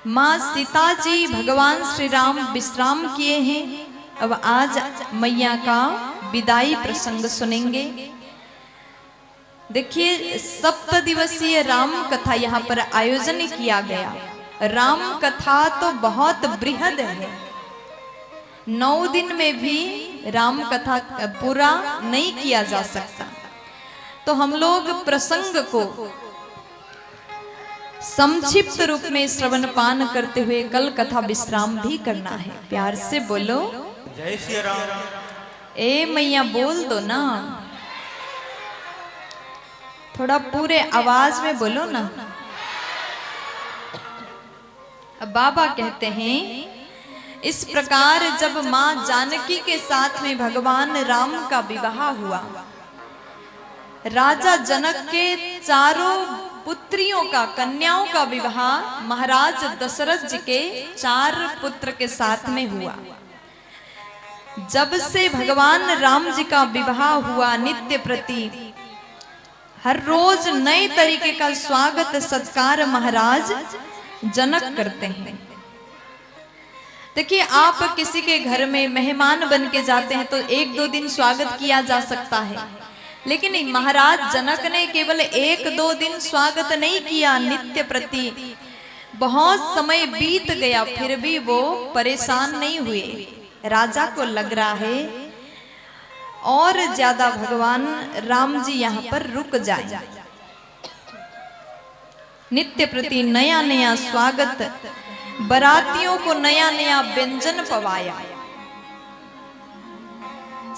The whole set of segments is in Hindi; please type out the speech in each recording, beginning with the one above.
माँ सीता जी भगवान श्री राम विश्राम किए हैं। अब आज मैया का विदाई प्रसंग सुनेंगे। देखिए 7 दिवसीय राम कथा यहाँ पर आयोजन किया गया। राम कथा तो बहुत बृहद है, 9 दिन में भी राम कथा पूरा नहीं किया जा सकता। तो हम लोग प्रसंग को संक्षिप्त रूप में श्रवण पान करते हुए कल कथा विश्राम भी करना है। प्यार से बोलो जय श्री राम। ए मैया बोल दो ना, थोड़ा पूरे आवाज में बोलो ना। अब बाबा कहते हैं इस प्रकार जब माँ जानकी के साथ में भगवान राम का विवाह हुआ, राजा जनक के चारों पुत्रियों का, कन्याओं का विवाह महाराज दशरथ जी के 4 पुत्र के साथ में हुआ। जब से भगवान राम जी का विवाह हुआ, नित्य प्रति हर रोज नए तरीके का स्वागत सत्कार महाराज जनक करते हैं। देखिए आप किसी के घर में मेहमान बन के जाते हैं तो 1-2 दिन स्वागत किया जा सकता है, लेकिन महाराज जनक ने केवल 1-2 दिन स्वागत नहीं किया, नित्य प्रति बहुत समय बीत गया, फिर भी वो परेशान नहीं हुए। राजा को लग रहा है और ज्यादा भगवान राम जी यहाँ पर रुक जाए। नित्य प्रति नया नया स्वागत, बरातियों को नया नया व्यंजन पवाया।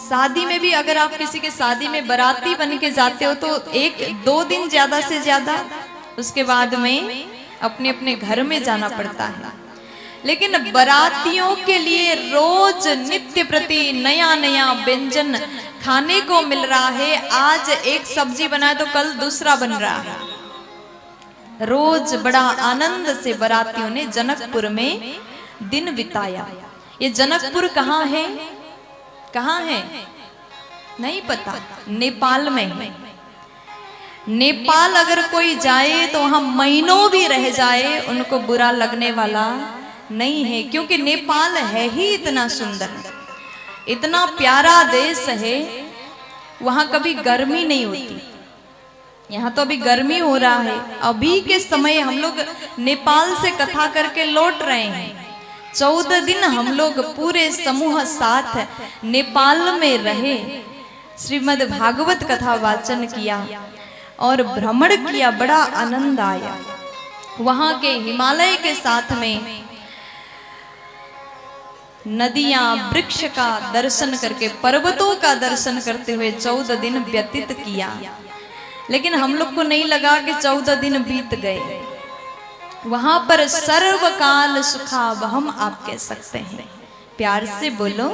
शादी में भी अगर आप किसी के शादी में बराती बन के जाते हो तो 1-2 दिन ज्यादा से ज्यादा, उसके बाद में अपने अपने घर में जाना पड़ता है। लेकिन बरातियों के लिए रोज नित्य प्रति नया नया व्यंजन खाने को मिल रहा है। आज एक सब्जी बनाए तो कल दूसरा बन रहा है। रोज बड़ा आनंद से बरातियों ने जनकपुर में दिन बिताया। ये जनकपुर कहाँ है? कहाँ है नहीं पता, नेपाल में है। नेपाल अगर कोई जाए तो वहां महीनों भी रह जाए उनको बुरा लगने वाला नहीं है, क्योंकि नेपाल है ही इतना सुंदर, इतना प्यारा देश है। वहां कभी गर्मी नहीं होती। यहाँ तो अभी गर्मी हो रहा है। अभी के समय हम लोग नेपाल से कथा करके लौट रहे हैं। 14 दिन हम लोग पूरे समूह साथ नेपाल में रहे, श्रीमद् भागवत कथा वाचन किया और भ्रमण किया, बड़ा आनंद आया। वहां के हिमालय के साथ में नदियां, वृक्ष का दर्शन करके, पर्वतों का दर्शन करते हुए 14 दिन व्यतीत किया। लेकिन हम लोग को नहीं लगा कि 14 दिन बीत गए। वहां पर सर्वकाल सुखावहम आप कह सकते हैं। प्यार से बोलो।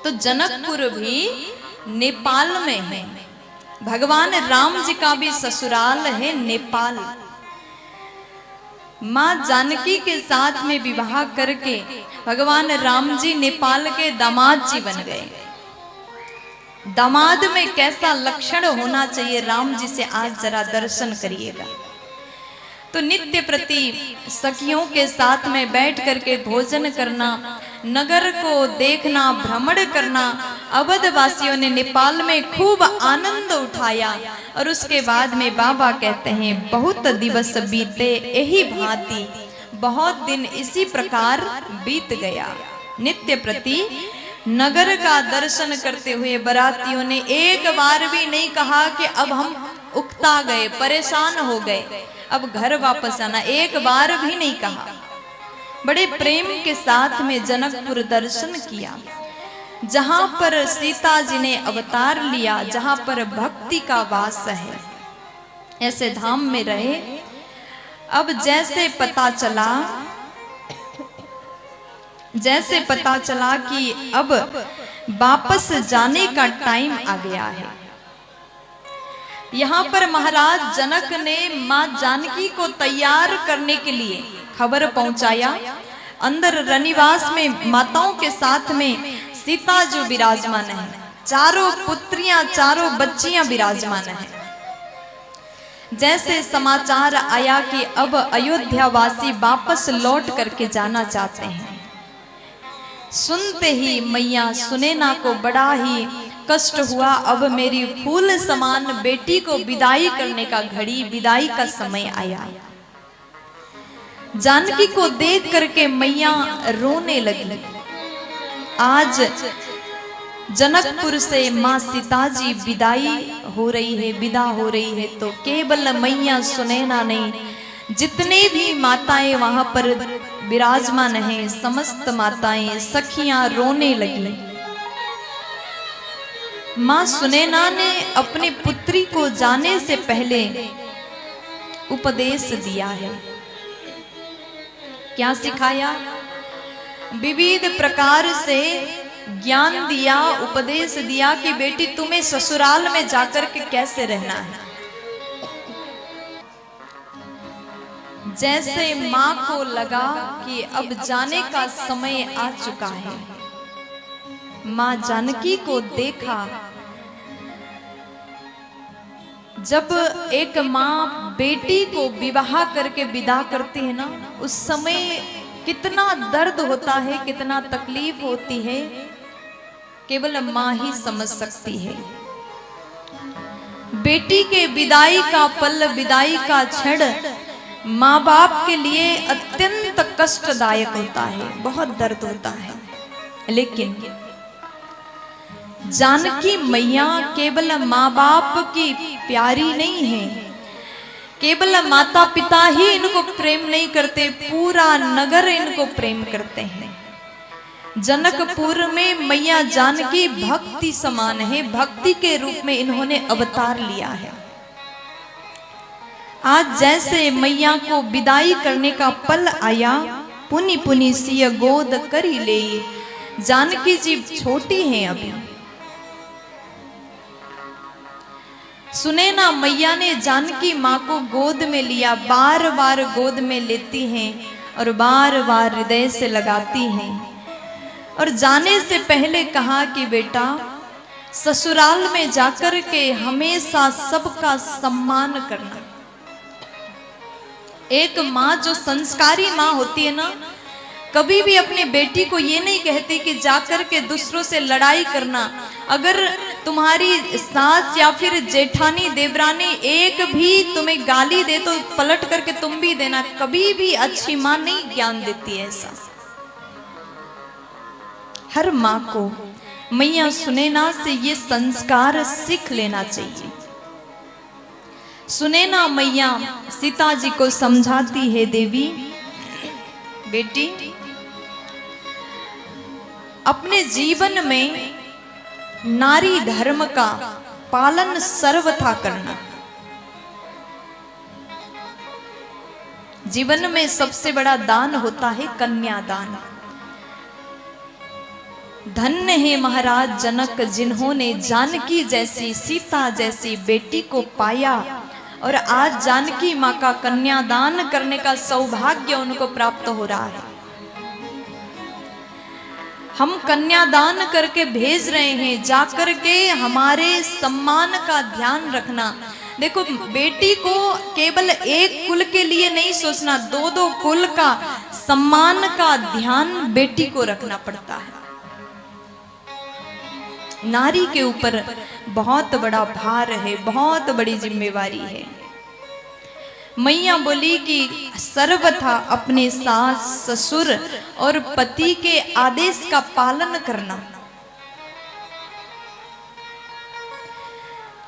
तो जनकपुर भी नेपाल में है। भगवान राम जी का भी ससुराल है नेपाल। माँ जानकी के साथ में विवाह करके भगवान राम जी नेपाल के दामाद जी बन गए। दामाद में कैसा लक्षण होना चाहिए राम जी से आज जरा दर्शन करिएगा। तो नित्य प्रति सखियों के साथ में बैठ करके भोजन करना, नगर को देखना, भ्रमण करना, अवध वासियों ने नेपाल में खूब आनंद उठाया। और उसके बाद में बाबा कहते हैं बहुत दिवस बीते यही भांति, बहुत दिन इसी प्रकार बीत गया। नित्य प्रति नगर का दर्शन करते हुए बरातियों ने एक बार भी नहीं कहा कि अब हम उकता गए, परेशान हो गए, अब घर वापस आना, एक बार भी नहीं कहा। बड़े प्रेम के साथ में जनकपुर दर्शन किया, जहां पर सीता जी ने अवतार लिया, जहां पर भक्ति का वास है। ऐसे धाम में रहे। अब जैसे पता चला कि अब वापस जाने का टाइम आ गया है, यहाँ पर महाराज जनक ने माँ जानकी को तैयार करने के लिए खबर पहुंचाया। अंदर रनिवास में माताओं के साथ में सीता जो विराजमान है, चारों पुत्रियां, चारों बच्चियां विराजमान है। जैसे समाचार आया कि अब अयोध्यावासी वापस लौट करके जाना चाहते हैं, सुनते ही मैया सुनैना को बड़ा ही कष्ट हुआ। अब मेरी फूल समान बेटी को विदाई करने का घड़ी, विदाई का समय आया। जानकी को देख करके मैया रोने लगी। आज जनकपुर से माँ सीता जी विदाई हो रही है, विदा हो रही है, तो केवल मैया सुनैना नहीं, जितने भी माताएं वहां पर विराजमान हैं, समस्त माताएं सखियां रोने लगी। माँ सुनैना ने अपनी पुत्री को जाने से पहले उपदेश दिया है। क्या सिखाया? विविध प्रकार से ज्ञान दिया, उपदेश दिया कि बेटी तुम्हें ससुराल में जाकर के कैसे रहना है। जैसे माँ को लगा कि अब जाने का समय आ चुका है, माँ जानकी को देखा। जब एक माँ बेटी को विवाह करके विदा करती है ना, उस समय कितना दर्द होता है, कितना तकलीफ होती है, केवल माँ ही समझ सकती है। बेटी के विदाई का पल, विदाई का क्षण माँ बाप के लिए अत्यंत कष्टदायक होता है, बहुत दर्द होता है। लेकिन जानकी मैया केवल माँ बाप की प्यारी नहीं है, केवल माता पिता ही इनको प्रेम नहीं करते, पूरा नगर इनको प्रेम करते हैं। जनकपुर में मैया जानकी भक्ति समान है, भक्ति के रूप में इन्होंने अवतार लिया है। आज जैसे मैया को विदाई करने का पल आया, पुनि पुनि सिय गोद करी ले। जानकी जी छोटी हैं अभी। सुनैना मैया ने जानकी माँ को गोद में लिया, बार बार गोद में लेती हैं और बार बार हृदय से लगाती हैं। और जाने से पहले कहा कि बेटा ससुराल में जाकर के हमेशा सबका सम्मान करना। एक माँ जो संस्कारी माँ होती है ना, कभी भी अपने बेटी को ये नहीं कहती कि जाकर के दूसरों से लड़ाई करना। अगर तुम्हारी सास या फिर जेठानी देवरानी एक भी तुम्हें गाली दे तो पलट करके तुम भी देना। कभी भी अच्छी माँ नहीं ज्ञान देती है ऐसा। हर माँ को मैया सुनैना से ये संस्कार सीख लेना चाहिए। सुनैना मैया सीता जी को समझाती है, देवी बेटी अपने जीवन में नारी धर्म का पालन सर्वथा करना। जीवन में सबसे बड़ा दान होता है कन्यादान। धन्य है महाराज जनक जिन्होंने जानकी जैसी, सीता जैसी बेटी को पाया और आज जानकी माँ का कन्यादान करने का सौभाग्य उनको प्राप्त हो रहा है। हम कन्यादान करके भेज रहे हैं, जाकर के हमारे सम्मान का ध्यान रखना। देखो बेटी को केवल एक कुल के लिए नहीं सोचना, दो दो कुल का सम्मान का ध्यान बेटी को रखना पड़ता है। नारी के ऊपर बहुत बड़ा भार है, बहुत बड़ी जिम्मेवारी है। मैया बोली कि सर्वथा अपने सास ससुर और पति के आदेश का पालन करना।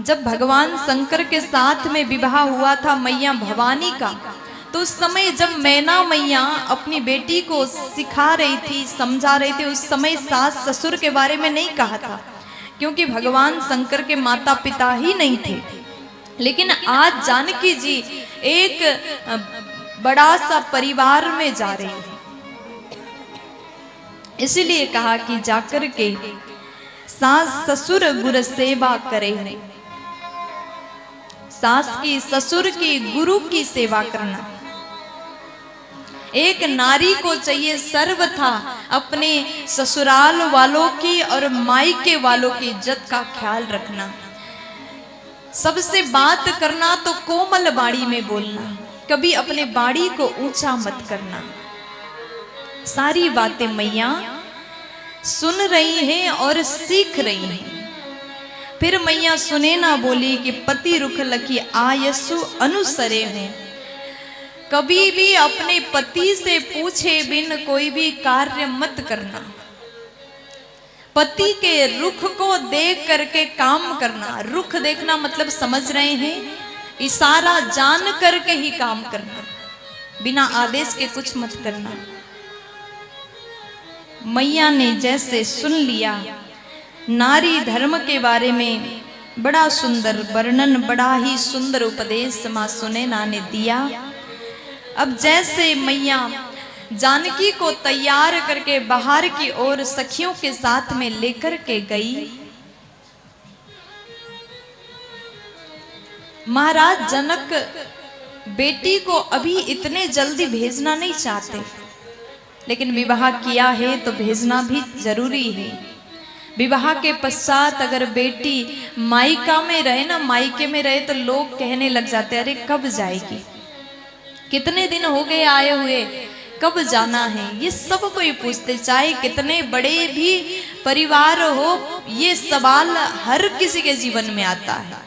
जब भगवान शंकर के साथ में विवाह हुआ था मैया भवानी का, तो उस समय जब मैना मैया अपनी बेटी को सिखा रही थी, समझा रही थी, उस समय सास ससुर के बारे में नहीं कहा था, क्योंकि भगवान शंकर के माता पिता ही नहीं थे। लेकिन आज जानकी जी एक बड़ा सा परिवार में जा रही है, इसलिए कहा कि जाकर के सास ससुर गुरु सेवा करे। सास की, ससुर की, गुरु की सेवा करना एक नारी को चाहिए। सर्वथा अपने ससुराल वालों की और मायके वालों की इज्जत का ख्याल रखना। सबसे बात करना तो कोमल बाणी में बोलना, कभी अपने बाणी को ऊंचा मत करना। सारी बातें मैया सुन रही हैं और सीख रही हैं। फिर मैया सुने ना बोली कि पति रुख लखी आयसु अनुसरे हैं। कभी भी अपने पति से पूछे बिन कोई भी कार्य मत करना। पति के रुख को देख करके काम करना। रुख देखना मतलब समझ रहे हैं, इशारा जान करके ही काम करना, बिना आदेश के कुछ मत करना। मैया ने जैसे सुन लिया, नारी धर्म के बारे में बड़ा सुंदर वर्णन, बड़ा ही सुंदर उपदेश मां सुनैना ने दिया। अब जैसे मैया जानकी को तैयार करके बाहर की ओर सखियों के साथ में लेकर के गई, महाराज जनक बेटी को अभी इतने जल्दी भेजना नहीं चाहते, लेकिन विवाह किया है तो भेजना भी जरूरी है। विवाह के पश्चात अगर बेटी मायका में रहे ना, मायके में रहे, तो लोग कहने लग जाते अरे कब जाएगी, कितने दिन हो गए आए हुए, कब जाना है। ये सब कोई पूछते, चाहे कितने बड़े भी परिवार हो, ये सवाल हर किसी के जीवन में आता है।